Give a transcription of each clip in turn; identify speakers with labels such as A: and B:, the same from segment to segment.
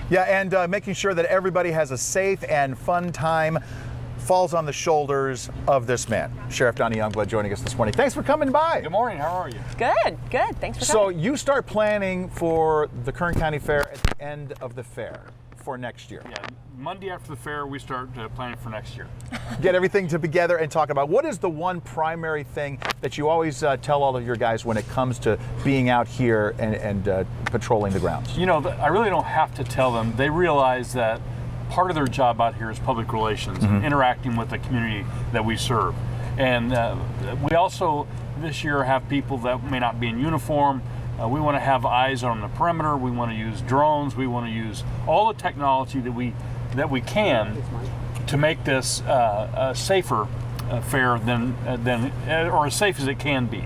A: Yeah, and making sure that everybody has a safe and fun time falls on the shoulders of this man. Sheriff Donny Youngblood joining us this morning. Thanks for coming by.
B: Good morning, how are you?
C: Good, good, thanks for
A: So
C: coming.
A: you start planning for the Kern County Fair at the end of the fair for next year.
B: Yeah, Monday after the fair, we start planning for next year.
A: Get everything together and talk about what is the one primary thing that you always tell all of your guys when it comes to being out here and patrolling the grounds?
B: You know, I really don't have to tell them. They realize that part of their job out here is public relations, and interacting with the community that we serve. And we also this year have people that may not be in uniform. We want to have eyes on the perimeter. We want to use drones. We want to use all the technology that we can to make this a safer fair than or as safe as it can be.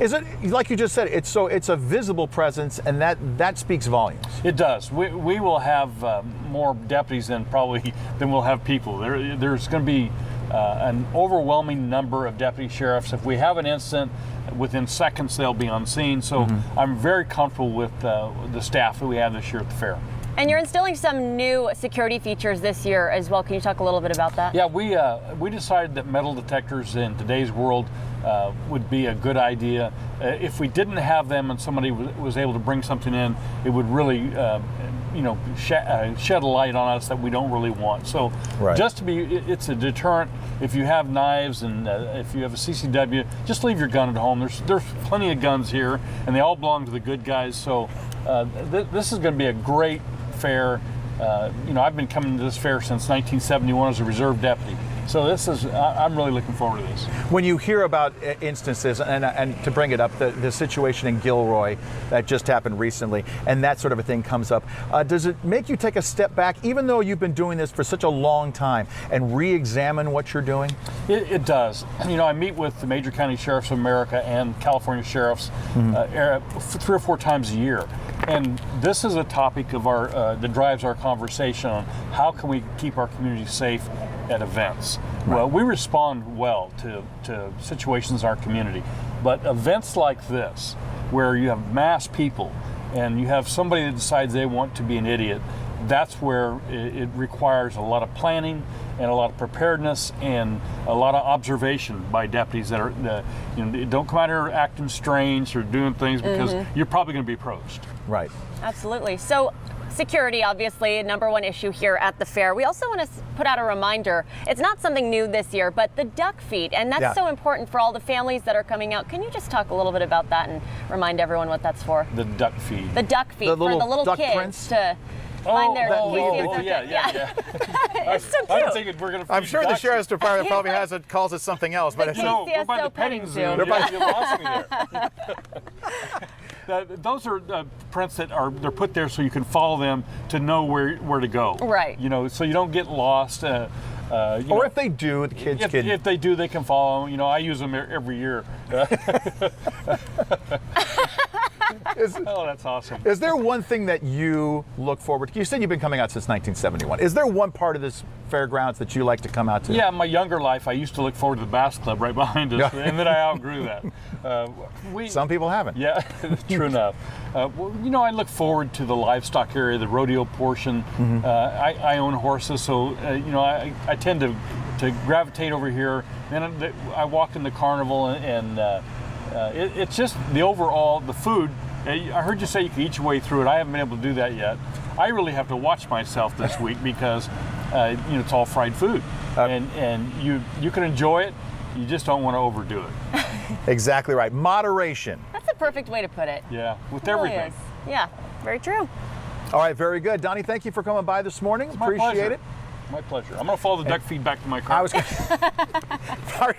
A: Is it, like you just said, it's a visible presence, and that speaks volumes?
B: It does. We will have more deputies than we'll have people. There's going to be an overwhelming number of deputy sheriffs. If we have an incident, within seconds they'll be on scene. So I'm very comfortable with the staff that we have this year at the fair.
C: And you're instilling some new security features this year as well. Can you talk a little bit about that?
B: Yeah, we decided that metal detectors in today's world would be a good idea. If we didn't have them and somebody was able to bring something in, it would really shed a light on us that we don't really want. So just to be, it's a deterrent. If you have knives and if you have a CCW, just leave your gun at home. There's plenty of guns here, and they all belong to the good guys. So this is going to be a great fair. I've been coming to this fair since 1971 as a reserve deputy. So I'm really looking forward to this.
A: When you hear about instances, and to bring it up, the situation in Gilroy that just happened recently, and that sort of a thing comes up, does it make you take a step back, even though you've been doing this for such a long time, and re-examine what you're doing? It
B: does. I meet with the major county sheriffs of America and California sheriffs 3 or 4 times a year. And this is a topic of that drives our conversation on how can we keep our community safe at events. Well, we respond well to situations in our community, but events like this, where you have mass people and you have somebody that decides they want to be an idiot, that's where it requires a lot of planning and a lot of preparedness and a lot of observation by deputies that don't come out here acting strange or doing things because you're probably going to be approached.
A: Right.
C: Absolutely. So security, obviously, number one issue here at the fair. We also want to put out a reminder. It's not something new this year, but the duck feed, and that's so important for all the families that are coming out. Can you just talk a little bit about that and remind everyone what that's for?
B: The duck feed.
C: The duck feed for the little kids
A: prince?
C: to find their
B: yeah.
C: It's so cute.
A: I'm sure the sheriff's department probably calls it something else, but
B: we're by the petting zoo. You lost me there. Those are prints that they're put there so you can follow them to know where to go.
C: Right.
B: So you don't get lost.
A: Or if they do, the kids can.
B: If they do, they can follow. I use them every year. Oh, that's awesome.
A: Is there one thing that you look forward to? You said you've been coming out since 1971. Is there one part of this fairgrounds that you like to come out to?
B: Yeah, in my younger life, I used to look forward to the bass club right behind us, and then I outgrew that.
A: Some people haven't.
B: Yeah, true enough. I look forward to the livestock area, the rodeo portion. I own horses, so I tend to gravitate over here. Then I walk in the carnival, and it's just the food. I heard you say you could eat your way through it. I haven't been able to do that yet. I really have to watch myself this week because it's all fried food, and you can enjoy it. You just don't want to overdo it.
A: Exactly right. Moderation.
C: That's a perfect way to put it.
B: Yeah, with
C: Really
B: everything.
C: is. Yeah, very true.
A: All right, very good. Donny, thank you for coming by this morning.
B: It's my
A: Appreciate
B: pleasure.
A: it.
B: My pleasure. I'm going to follow the duck feed back to my car.
A: Sorry.